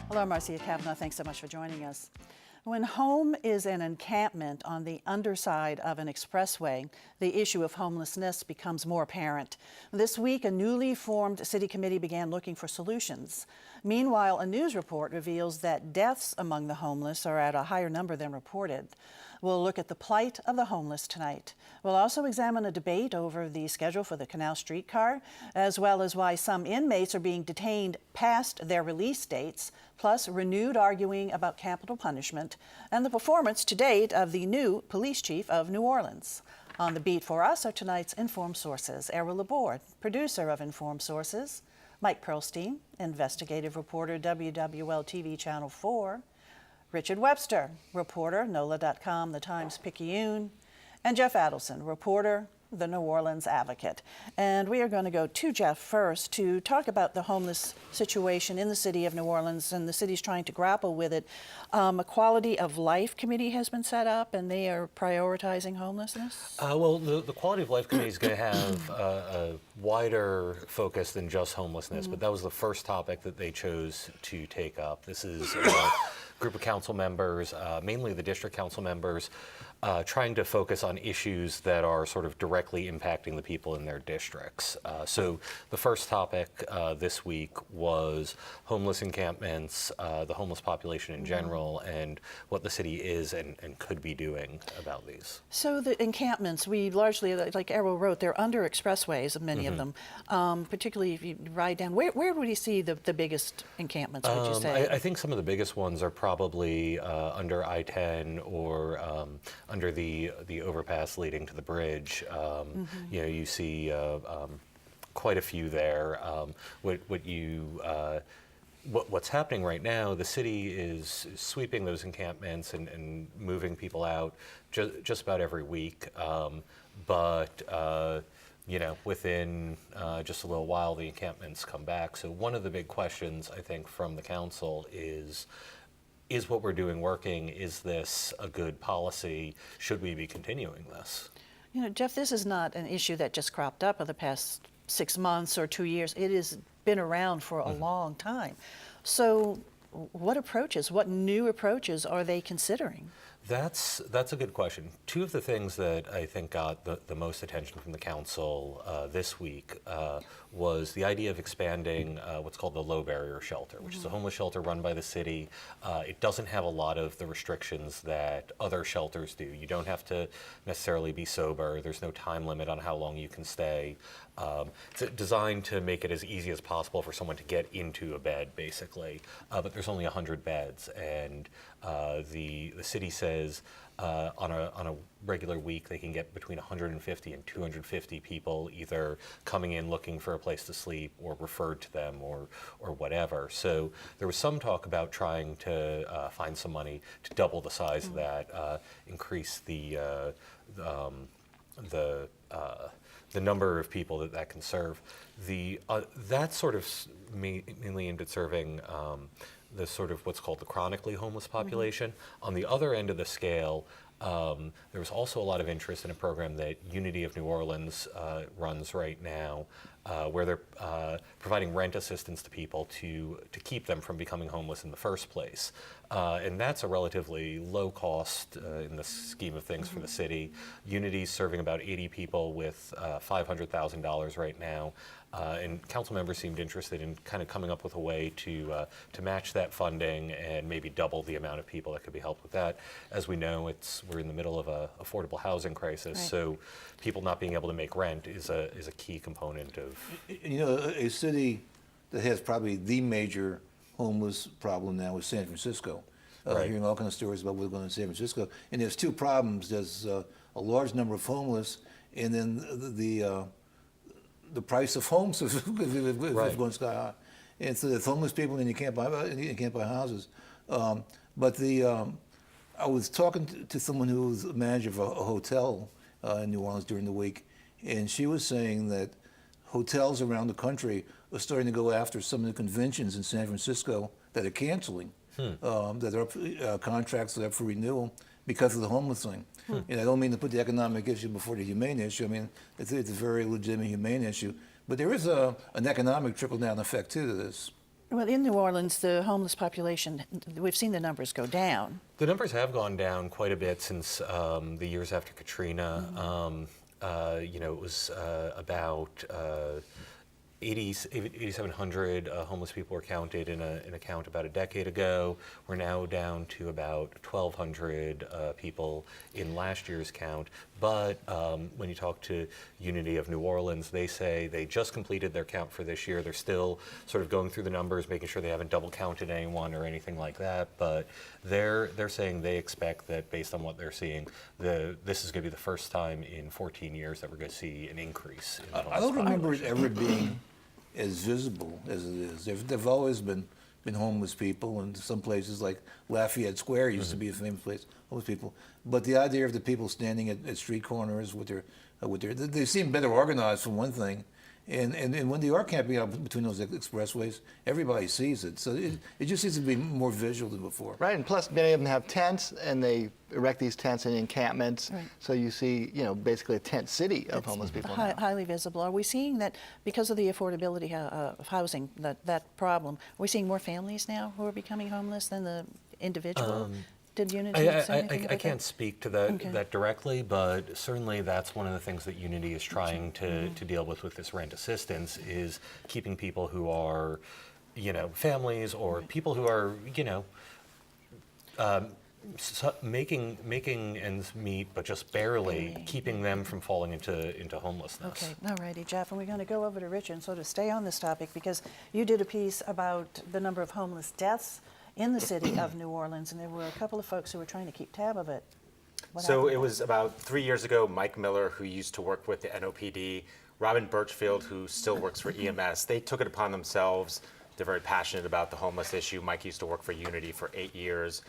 Hello, Marcia Kavanaugh. Thanks so much for joining us. When home is an encampment on the underside of an expressway, the issue of homelessness becomes more apparent. This week, a newly formed city committee began looking for solutions. Meanwhile, a news report reveals that deaths among the homeless are at a higher number than reported. We'll look at the plight of the homeless tonight. We'll also examine a debate over the schedule for the Canal Street Car, as well as why some inmates are being detained past their release dates, plus renewed arguing about capital punishment, and the performance to date of the new police chief of New Orleans. On the beat for us are tonight's Informed Sources. Errol Laborde, producer of Informed Sources; Mike Pearlstein, investigative reporter, WWL-TV Channel 4; Richard Webster, reporter, NOLA.com, The Times-Picayune; and Jeff Adelson, reporter, The New Orleans Advocate. And we are going to go to Jeff first to talk about the homeless situation in the city of New Orleans, and the city's trying to grapple with it. A quality of life committee has been set up, and they are prioritizing homelessness? Well, the Quality of Life Committee is going to have a wider focus than just homelessness, but that was the first topic that they chose to take up. This is a group of council members, mainly the district council members, trying to focus on issues that are sort of directly impacting the people in their districts. So the first topic this week was homeless encampments, the homeless population in general, and what the city is and could be doing about these. So the encampments, we largely, like Errol wrote, they're under expressways, many of them, particularly if you ride down. Where would you see the biggest encampments, would you say? I think some of the biggest ones are probably under I-10 or under the overpass leading to the bridge. You know, you see quite a few there. What's happening right now, the city is sweeping those encampments and moving people out just about every week. You know, within just a little while, the encampments come back. So one of the big questions, I think, from the council is what we're doing working? Is this a good policy? Should we be continuing this? You know, Jeff, this is not an issue that just cropped up in the past 6 months or 2 years. It has been around for a long time. So what new approaches are they considering? That's a good question. Two of the things that I think got the most attention from the council this week was the idea of expanding what's called the low barrier shelter, which is a homeless shelter run by the city. It doesn't have a lot of the restrictions that other shelters do. You don't have to necessarily be sober. There's no time limit on how long you can stay. It's designed to make it as easy as possible for someone to get into a bed, basically. But there's only 100 beds, and the city says on a regular week they can get between 150 and 250 people either coming in looking for a place to sleep or referred to them or whatever. So there was some talk about trying to find some money to double the size of that, increase the number of people that can serve. That's sort of mainly aimed at serving the sort of what's called the chronically homeless population. On the other end of the scale, there was also a lot of interest in a program that Unity of New Orleans runs right now, where they're providing rent assistance to people to keep them from becoming homeless in the first place. And that's a relatively low cost in the scheme of things for the city. Unity's serving about 80 people with $500,000 right now. And council members seemed interested in kind of coming up with a way to match that funding and maybe double the amount of people that could be helped with that. As we know, we're in the middle of a affordable housing crisis, so people not being able to make rent is a key component of. You know, a city that has probably the major homeless problem now is San Francisco. Hearing all kinds of stories about what's going on in San Francisco, and there's two problems. There's a large number of homeless, and then the price of homes is going sky high. And so there's homeless people, and you can't buy houses. But I was talking to someone who was a manager of a hotel in New Orleans during the week, and she was saying that hotels around the country are starting to go after some of the conventions in San Francisco that are canceling, that are contracts that are up for renewal because of the homeless thing. And I don't mean to put the economic issue before the humane issue. I mean, it's a very legitimate humane issue. But there is an economic trickle-down effect, too, to this. Well, in New Orleans, the homeless population, we've seen the numbers go down. The numbers have gone down quite a bit since the years after Katrina. It was about 8,700 homeless people were counted in a count about a decade ago. We're now down to about 1,200 people in last year's count. But when you talk to Unity of New Orleans, they say they just completed their count for this year. They're still sort of going through the numbers, making sure they haven't double counted anyone or anything like that. But they're saying they expect that based on what they're seeing, this is going to be the first time in 14 years that we're going to see an increase in the homeless I don't remember it population. ever being as visible as it is. There've always been homeless people, and some places like Lafayette Square used to be a famous place, homeless people. But the idea of the people standing at street corners with their they seem better organized for one thing, and when they are camping out between those expressways, everybody sees it. So it just seems to be more visual than before. Right, and plus many of them have tents, and they erect these tents in encampments. Right. So you see, basically a tent city of homeless people now. Highly visible. Are we seeing that because of the affordability of housing, that problem, are we seeing more families now who are becoming homeless than the individual? Did Unity say anything about I can't that? speak to that Okay. that directly, but certainly that's one of the things that Unity is trying to deal with this rent assistance is keeping people who are, families or people who are, making ends meet, but just barely keeping them from falling into homelessness. Okay, all righty, Jeff, and we're going to go over to Rich and sort of stay on this topic because you did a piece about the number of homeless deaths in the city of New Orleans, and there were a couple of folks who were trying to keep tab of it. What So happened? it was about 3 years ago, Mike Miller, who used to work with the NOPD, Robin Birchfield, who still works for EMS, they took it upon themselves. They're very passionate about the homeless issue. Mike used to work for Unity for 8 years,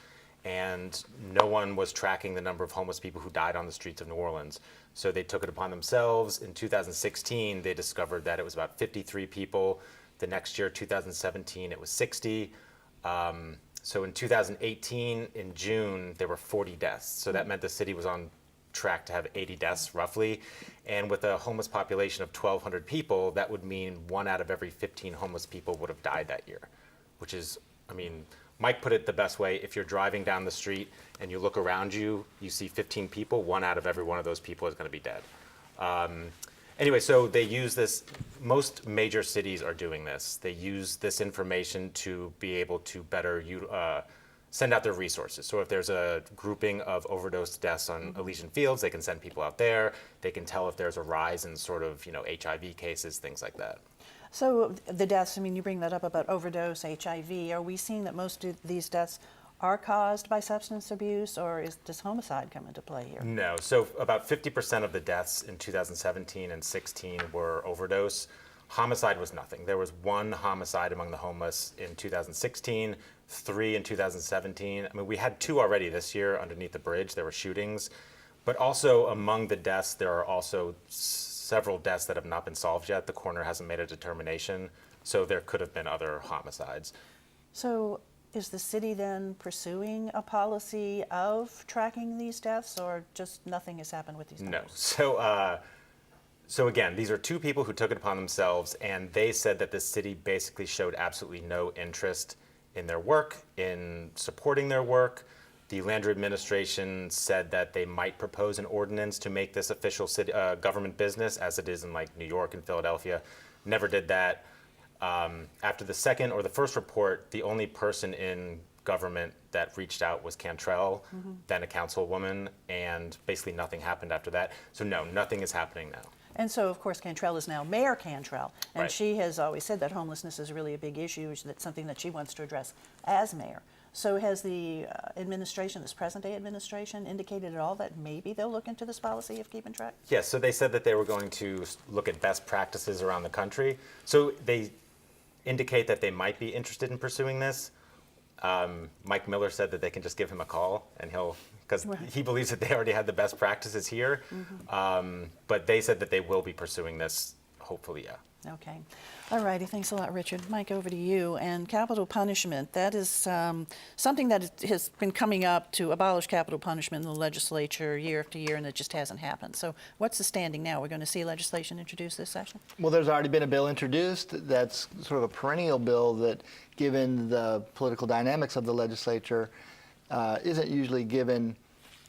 and no one was tracking the number of homeless people who died on the streets of New Orleans. So they took it upon themselves. In 2016, they discovered that it was about 53 people. The next year, 2017, it was 60. So in 2018, in June, there were 40 deaths. So that meant the city was on track to have 80 deaths roughly. And with a homeless population of 1,200 people, that would mean 1 out of every 15 homeless people would have died that year, which is, Mike put it the best way. If you're driving down the street and you look around you, you see 15 people, 1 out of every one of those people is going to be dead. Anyway, so they use this, most major cities are doing this. They use this information to be able to better send out their resources. So if there's a grouping of overdose deaths on Elysian Fields, they can send people out there. They can tell if there's a rise in sort of, HIV cases, things like that. So the deaths, you bring that up about overdose, HIV. Are we seeing that most of these deaths are caused by substance abuse, or does homicide come into play here? No, so about 50% of the deaths in 2017 and 16 were overdose. Homicide was nothing. There was 1 homicide among the homeless in 2016, 3 in 2017. We had 2 already this year underneath the bridge. There were shootings. But also among the deaths, there are also several deaths that have not been solved yet. The coroner hasn't made a determination. So there could have been other homicides. So is the city then pursuing a policy of tracking these deaths, or just nothing has happened with these numbers? No. So again, these are 2 people who took it upon themselves, and they said that the city basically showed absolutely no interest in their work, in supporting their work. The Landry administration said that they might propose an ordinance to make this official city, government business, as it is in like New York and Philadelphia. Never did that. After the second or the first report, the only person in government that reached out was Cantrell, then a councilwoman, and basically nothing happened after that. So no, nothing is happening now. And so, of course, Cantrell is now Mayor Cantrell, and Right. she has always said that homelessness is really a big issue, that's something that she wants to address as mayor. So has the administration, this present-day administration, indicated at all that maybe they'll look into this policy of keeping track? Yes, so they said that they were going to look at best practices around the country. So they indicate that they might be interested in pursuing this. Mike Miller said that they can just give him a call and because Right. he believes that they already had the best practices here. But they said that they will be pursuing this, hopefully, yeah. Okay. All righty. Thanks a lot, Richard. Mike, over to you. And capital punishment, that is something that has been coming up to abolish capital punishment in the legislature year after year, and it just hasn't happened. So what's the standing now? We're going to see legislation introduced this session? Well, there's already been a bill introduced that's sort of a perennial bill that, given the political dynamics of the legislature, isn't usually given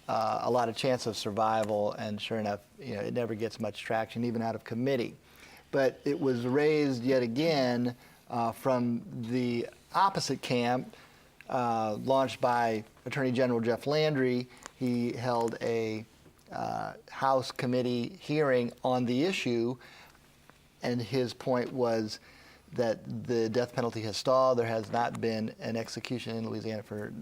a lot of chance of survival, and sure enough, it never gets much traction, even out of committee. But it was raised yet again from the opposite camp, launched by Attorney General Jeff Landry. He held a House committee hearing on the issue, and his point was that the death penalty has stalled. There has not been an execution in Louisiana for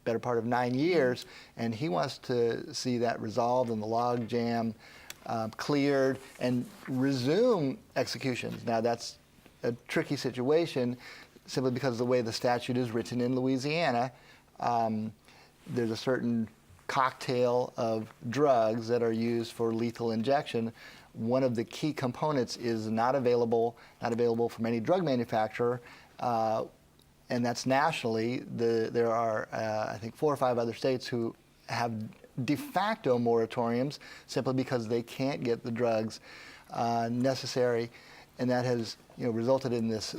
better part of 9 years, and he wants to see that resolved and the log jam cleared and resume executions. Now, that's a tricky situation simply because of the way the statute is written in Louisiana. There's a certain cocktail of drugs that are used for lethal injection. One of the key components is not available from any drug manufacturer, and that's nationally. There are, I think, 4 or 5 other states who have de facto moratoriums simply because they can't get the drugs necessary, and that has resulted in this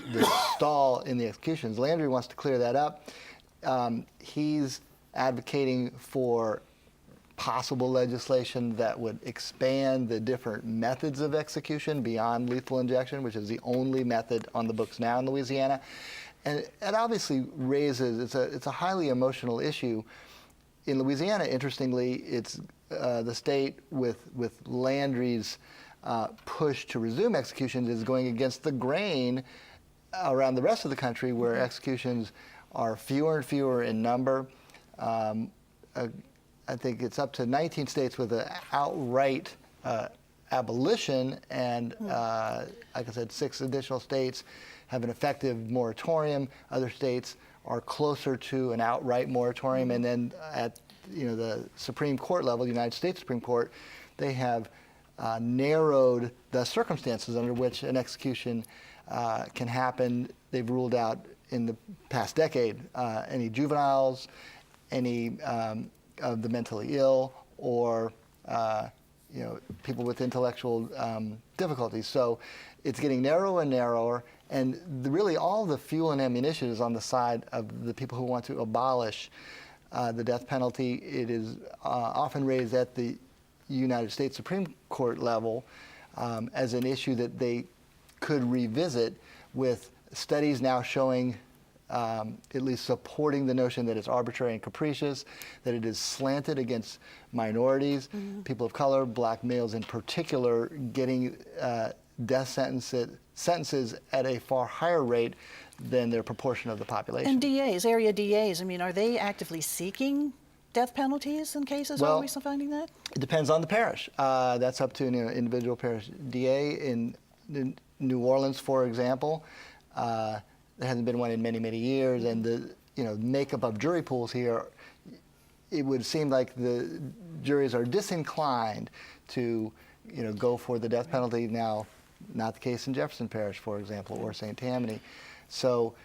stall in the executions. Landry wants to clear that up. He's advocating for possible legislation that would expand the different methods of execution beyond lethal injection, which is the only method on the books now in Louisiana. And it obviously raises, it's a highly emotional issue. In Louisiana, interestingly, it's the state with Landry's push to resume executions is going against the grain around the rest of the country, where executions are fewer and fewer in number. I think it's up to 19 states with an outright abolition, and like I said, 6 additional states have an effective moratorium. Other states are closer to an outright moratorium, and then at the Supreme Court level, the United States Supreme Court, they have narrowed the circumstances under which an execution can happen. They've ruled out in the past decade any juveniles, any of the mentally ill, or people with intellectual difficulties. So it's getting narrower and narrower, and really all the fuel and ammunition is on the side of the people who want to abolish the death penalty. It is often raised at the United States Supreme Court level as an issue that they could revisit, with studies now showing, at least supporting the notion that it's arbitrary and capricious, that it is slanted against minorities, people of color, black males in particular, getting death sentences at a far higher rate than their proportion of the population. And DAs, area DAs, are they actively seeking death penalties in cases? Well, are we still finding that? It depends on the parish. That's up to an individual parish DA. In New Orleans, for example, there hasn't been one in many, many years, and the makeup of jury pools here, it would seem like the juries are disinclined to go for the death penalty. Now, not the case in Jefferson Parish, for example, or St. Tammany. So,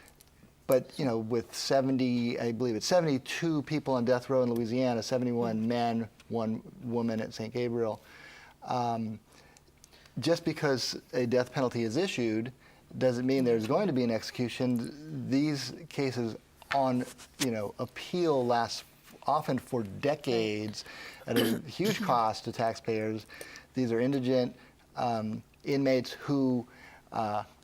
but with 70, I believe it's 72 people on death row in Louisiana, 71 men, 1 woman at St. Gabriel. Just because a death penalty is issued doesn't mean there's going to be an execution. These cases on appeal last often for decades at a huge cost to taxpayers. These are indigent inmates who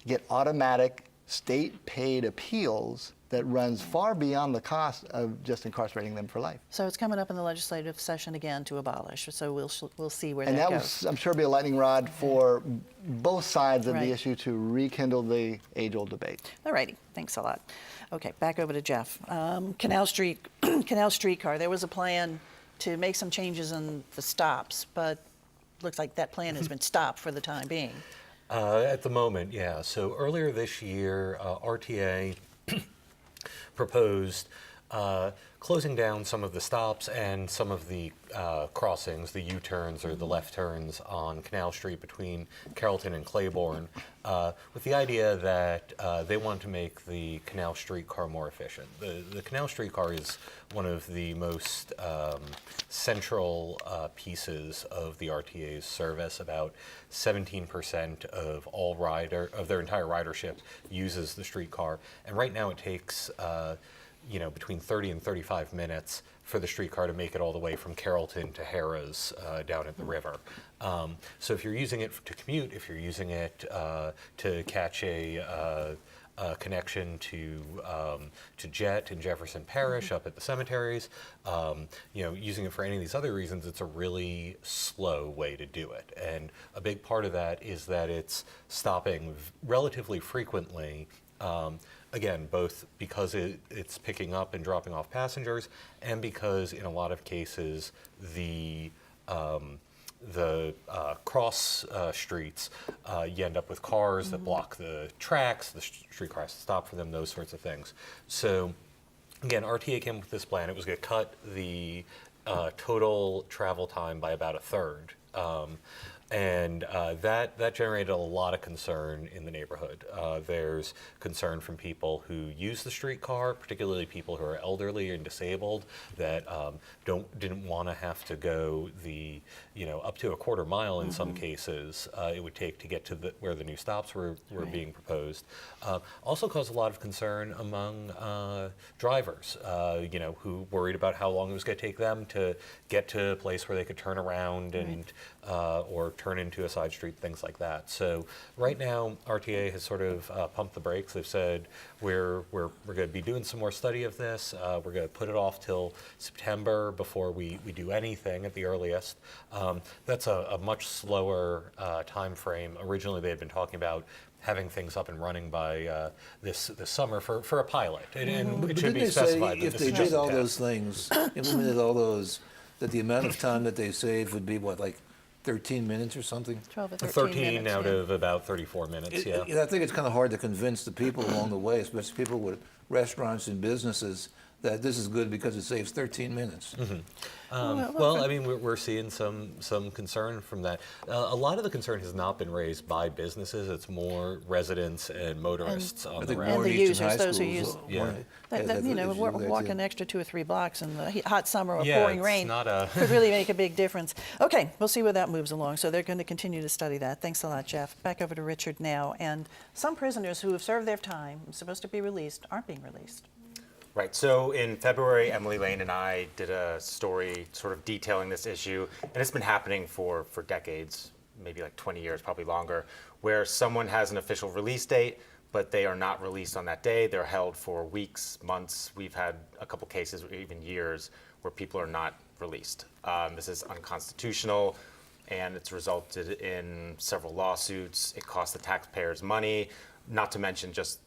get automatic state-paid appeals that runs far beyond the cost of just incarcerating them for life. So it's coming up in the legislative session again to abolish. So we'll see where and that that goes. will, I'm sure, be a lightning rod for both sides of Right. the issue to rekindle the age-old debate. All righty, thanks a lot. Okay, back over to Jeff. Canal Street Car. There was a plan to make some changes in the stops, but looks like that plan has been stopped for the time being. At the moment, yeah. So earlier this year, RTA proposed closing down some of the stops and some of the crossings, the U-turns or the left turns on Canal Street between Carrollton and Claiborne, with the idea that they want to make the Canal Street Car more efficient. The Canal Street Car is one of the most central pieces of the RTA's service. About 17% of their entire ridership uses the streetcar, and right now it takes between 30 and 35 minutes for the streetcar to make it all the way from Carrollton to Harrah's down at the river. So if you're using it to commute, if you're using it to catch a connection to Jet in Jefferson Parish up at the cemeteries, using it for any of these other reasons, it's a really slow way to do it. And a big part of that is that it's stopping relatively frequently. Again, both because it's picking up and dropping off passengers, and because in a lot of cases the cross streets, you end up with cars that block the tracks, the streetcar has to stop for them, those sorts of things. So again, RTA came up with this plan. It was going to cut the total travel time by about a third. And that generated a lot of concern in the neighborhood. There's concern from people who use the streetcar, particularly people who are elderly and disabled, that didn't want to have to go up to a quarter mile in some cases it would take to get to where the new stops were being proposed. Also caused a lot of concern among drivers, who worried about how long it was going to take them to get to a place where they could turn around and or turn into a side street, things like that. So right now, RTA has sort of pumped the brakes. They've said we're going to be doing some more study of this. We're going to put it off till September before we do anything at the earliest. That's a much slower time frame. Originally, they had been talking about having things up and running by this summer for a pilot, and it should be specified that if this they is just did a all test. those things, implemented all those, that the amount of time that they save would be what, like 13 minutes or something? 12 or 13 13 minutes, out yeah. of about 34 minutes, yeah. I think it's kind of hard to convince the people along the way, especially people with restaurants and businesses, that this is good because it saves 13 minutes. Well, I mean, we're seeing some concern from that. A lot of the concern has not been raised by businesses. It's more residents and motorists on the think route. And more the Eastern users, high those who schools use, Yeah. want- that, have we're issues with that, walking too. an extra 2 or 3 blocks in the hot summer or Yeah, pouring it's rain not a- could really make a big difference. Okay, we'll see where that moves along. So they're going to continue to study that. Thanks a lot, Jeff. Back over to Richard now. And some prisoners who have served their time, supposed to be released, aren't being released. Right, so in February, Emily Lane and I did a story sort of detailing this issue, and it's been happening for decades, maybe like 20 years, probably longer, where someone has an official release date, but they are not released on that day. They're held for weeks, months. We've had a couple cases, even years, where people are not released. This is unconstitutional, and it's resulted in several lawsuits. It costs the taxpayers money, not to mention just,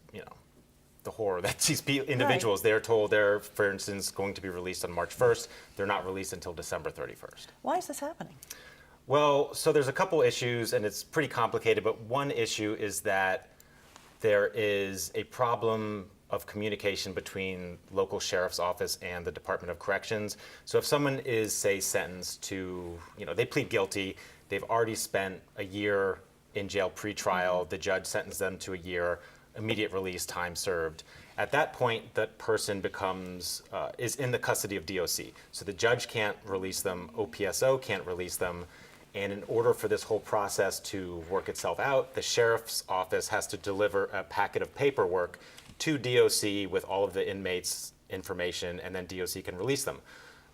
the horror that these individuals, they're told they're, for instance, going to be released on March 1st. They're not released until December 31st. Why is this happening? Well, so there's a couple issues, and it's pretty complicated, but one issue is that there is a problem of communication between local sheriff's office and the Department of Corrections. So if someone is, say, sentenced to, they plead guilty, they've already spent a year in jail pre-trial, the judge sentenced them to a year, immediate release, time served. At that point, that person is in the custody of DOC. So the judge can't release them, OPSO can't release them, and in order for this whole process to work itself out, the sheriff's office has to deliver a packet of paperwork to DOC with all of the inmates' information, and then DOC can release them.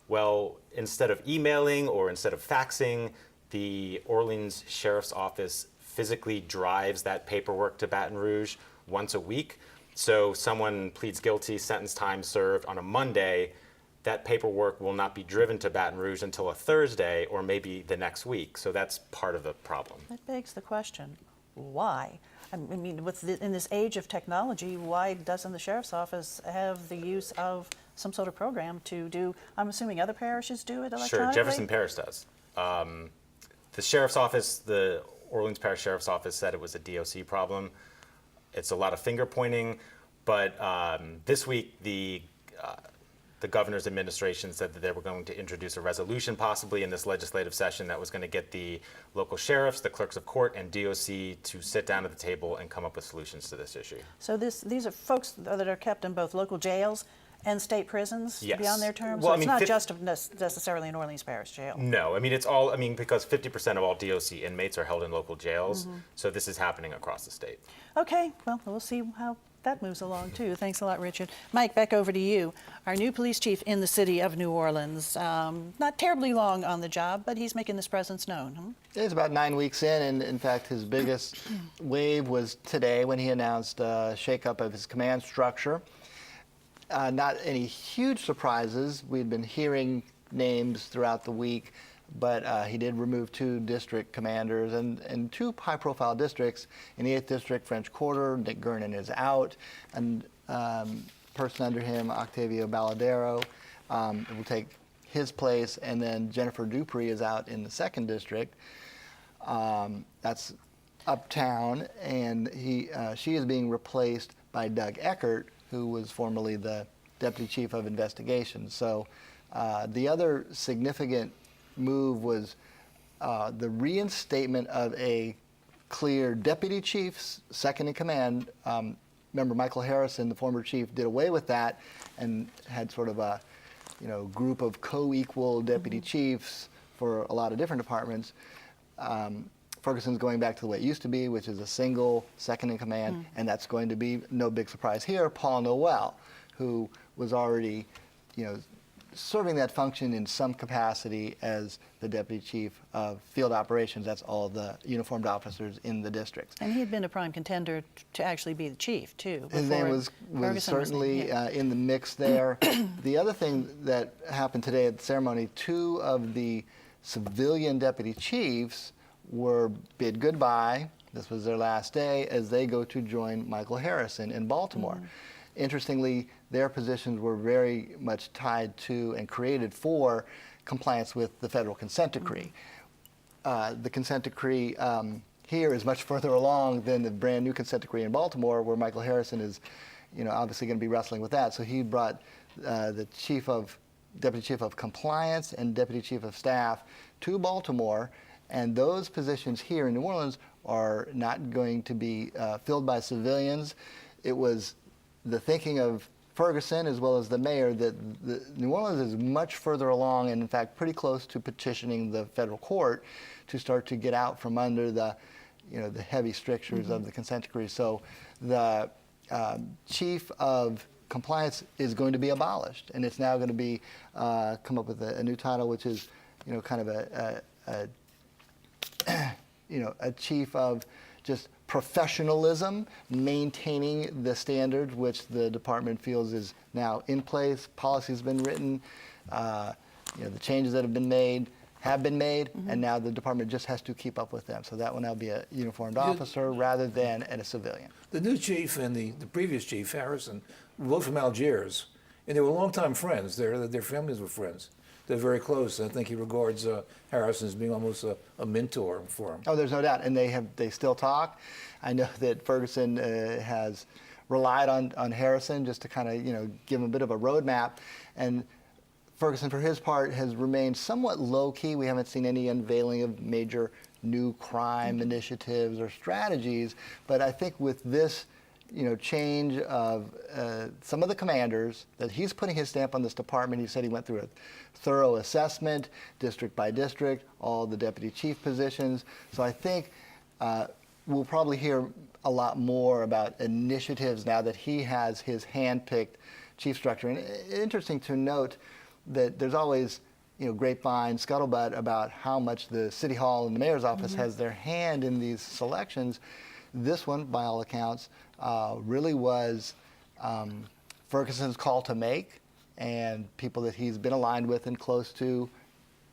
Well, instead of emailing or instead of faxing, the Orleans Sheriff's Office physically drives that paperwork to Baton Rouge once a week. So someone pleads guilty, sentence time served on a Monday, that paperwork will not be driven to Baton Rouge until a Thursday or maybe the next week. So that's part of the problem. That begs the question, why? I mean, in this age of technology, why doesn't the sheriff's office have the use of some sort of program to do, I'm assuming other parishes do it electronically? Sure, Jefferson Parish does. The sheriff's office, the Orleans Parish Sheriff's Office said it was a DOC problem. It's a lot of finger pointing, but this week the The governor's administration said that they were going to introduce a resolution possibly in this legislative session that was going to get the local sheriffs, the clerks of court, and DOC to sit down at the table and come up with solutions to this issue. So these are folks that are kept in both local jails and state prisons Yes. beyond their term? Well, So I it's mean, not just necessarily an Orleans Parish jail? No, I mean, it's all, I mean, because 50% of all DOC inmates are held in local jails, so this is happening across the state. Okay, well, we'll see how that moves along too. Thanks a lot, Richard. Mike, back over to you. Our new police chief in the city of New Orleans. Not terribly long on the job, but he's making his presence known. It's about 9 weeks in, and in fact, his biggest wave was today when he announced a shakeup of his command structure. Not any huge surprises. We'd been hearing names throughout the week, but he did remove 2 district commanders and 2 high-profile districts. In the 8th District, French Quarter, Nick Gernon is out, and person under him, Octavio Balladero, will take his place, and then Jennifer Dupree is out in the 2nd District. That's uptown, and she is being replaced by Doug Eckert, who was formerly the Deputy Chief of Investigations. So the other significant move was the reinstatement of a clear Deputy Chief, second in command. Remember, Michael Harrison, the former chief, did away with that and had sort of a group of co-equal deputy chiefs for a lot of different departments. Ferguson's going back to the way it used to be, which is a single second in command, and that's going to be no big surprise here. Paul Noel, who was already, serving that function in some capacity as the deputy chief of field operations. That's all the uniformed officers in the districts. And he had been a prime contender to actually be the chief too. His name before was Ferguson certainly named. in the mix there. The other thing that happened today at the ceremony, 2 of the civilian deputy chiefs were bid goodbye. This was their last day as they go to join Michael Harrison in Baltimore. Interestingly, their positions were very much tied to and created for compliance with the federal consent decree. The consent decree here is much further along than the brand new consent decree in Baltimore, where Michael Harrison is, obviously going to be wrestling with that. So he brought the deputy chief of compliance and deputy chief of staff to Baltimore. And those positions here in New Orleans are not going to be filled by civilians. It was the thinking of Ferguson as well as the mayor that New Orleans is much further along and in fact pretty close to petitioning the federal court to start to get out from under the heavy strictures of the consent decree. So the chief of compliance is going to be abolished, and it's now going to be come up with a new title, which is kind of a chief of just professionalism, maintaining the standards which the department feels is now in place. Policy's been written, the changes that have been made, and now the department just has to keep up with them. So that will now be a uniformed officer rather than a civilian. The new chief and the previous chief, Harrison, were both from Algiers, and they were longtime friends. Their families were friends. They're very close. I think he regards Harrison as being almost a mentor for him. Oh, there's no doubt, and they still talk. I know that Ferguson has relied on Harrison just to kind of give him a bit of a roadmap, and Ferguson, for his part, has remained somewhat low-key. We haven't seen any unveiling of major new crime initiatives or strategies, but I think with this change of some of the commanders, that he's putting his stamp on this department. He said he went through a thorough assessment, district by district, all the deputy chief positions. So I think we'll probably hear a lot more about initiatives now that he has his hand-picked chief structure. And interesting to note that there's always grapevine, scuttlebutt about how much the city hall and the mayor's office has their hand in these selections. This one, by all accounts, really was Ferguson's call to make, and people that he's been aligned with and close to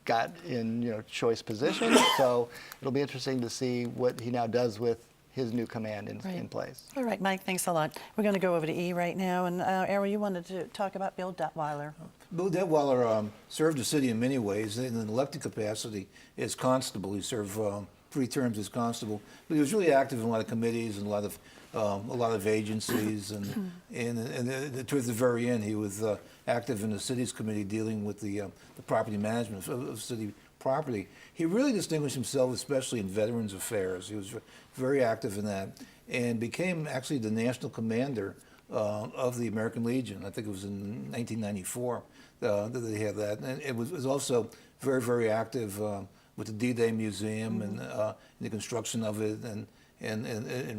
got in choice positions. So it'll be interesting to see what he now does with his new command in place. All right, Mike, thanks a lot. We're going to go over to E right now. And Errol, you wanted to talk about Bill Detweiler. Bill Detweiler served the city in many ways. In an elected capacity as constable, he served 3 terms as constable. But he was really active in a lot of committees and a lot of a lot of agencies, and towards the very end, he was active in the city's committee dealing with the property management of city property. He really distinguished himself, especially in Veterans Affairs. He was very active in that, and became actually the national commander of the American Legion. I think it was in 1994 that they had that. And it was also very, very active with the D-Day Museum and the construction of it and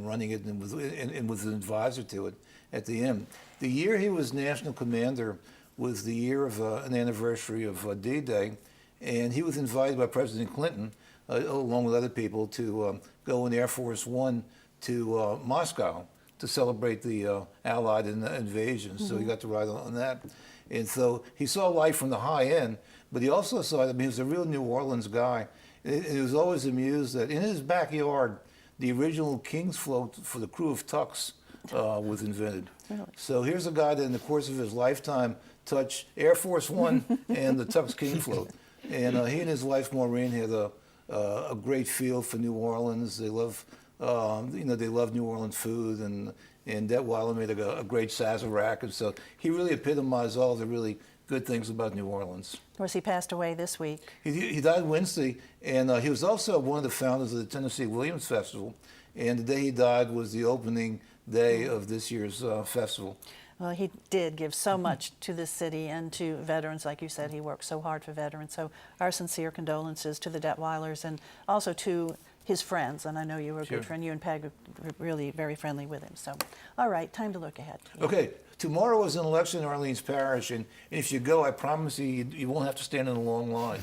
running it, and was an advisor to it at the end. The year he was national commander was the year of an anniversary of D-Day, and he was invited by President Clinton, along with other people, to go in Air Force One to Moscow to celebrate the Allied invasion. So he got to ride on that. And so he saw life from the high end, but he also saw, he was a real New Orleans guy. And he was always amused that in his backyard, the original King's float for the crew of Tux was invented. Really? So here's a guy that in the course of his lifetime touched Air Force One and the Tux King float. And he and his wife Maureen had a great feel for New Orleans. They love, they love New Orleans food, and Detweiler made a great Sazerac, and so he really epitomized all the really good things about New Orleans. Of course, he passed away this week. He died Wednesday, and he was also one of the founders of the Tennessee Williams Festival, and the day he died was the opening day of this year's festival. Well, he did give so much to this city and to veterans. Like you said, he worked so hard for veterans. So our sincere condolences to the Detweilers and also to his friends. And I know you were a Sure. good friend. You and Peg were really very friendly with him. So, all right, time to look ahead. Okay, tomorrow is an election in Orleans Parish, and if you go, I promise you won't have to stand in a long line.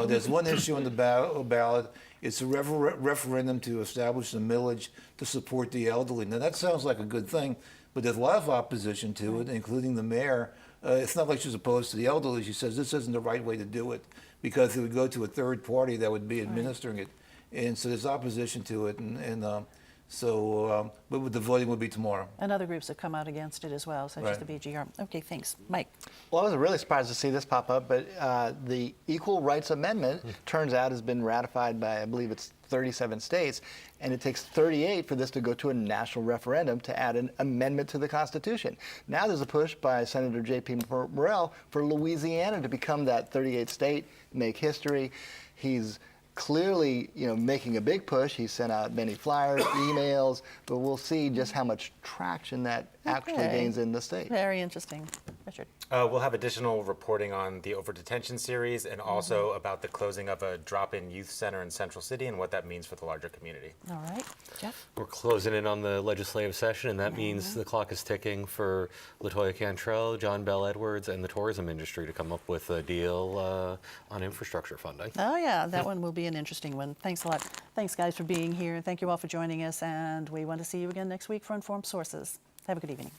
There's one issue on the ballot. It's a referendum to establish a millage to support the elderly. Now, that sounds like a good thing, but there's a lot of opposition to it, including the mayor. It's not like she's opposed to the elderly. She says this isn't the right way to do it because it would go to a third party that would be administering it. And so there's opposition to it, but the voting will be tomorrow. And other groups have come out against it as well, such as the Right. BGR. Okay, thanks. Mike. Well, I was really surprised to see this pop up, but the Equal Rights Amendment turns out has been ratified by, I believe it's 37 states, and it takes 38 for this to go to a national referendum to add an amendment to the Constitution. Now there's a push by Senator J.P. Morrell for Louisiana to become that 38th state, make history. He's clearly, making a big push. He sent out many flyers, emails, but we'll see just how much traction that actually Okay. gains in the state. Very interesting. Richard. We'll have additional reporting on the over-detention series and also about the closing of a drop-in youth center in Central City and what that means for the larger community. All right. Jeff. We're closing in on the legislative session, and that means the clock is ticking for LaToya Cantrell, John Bell Edwards, and the tourism industry to come up with a deal on infrastructure funding. Oh, yeah, that one will be an interesting one. Thanks a lot. Thanks, guys, for being here. Thank you all for joining us, and we want to see you again next week for Informed Sources. Have a good evening.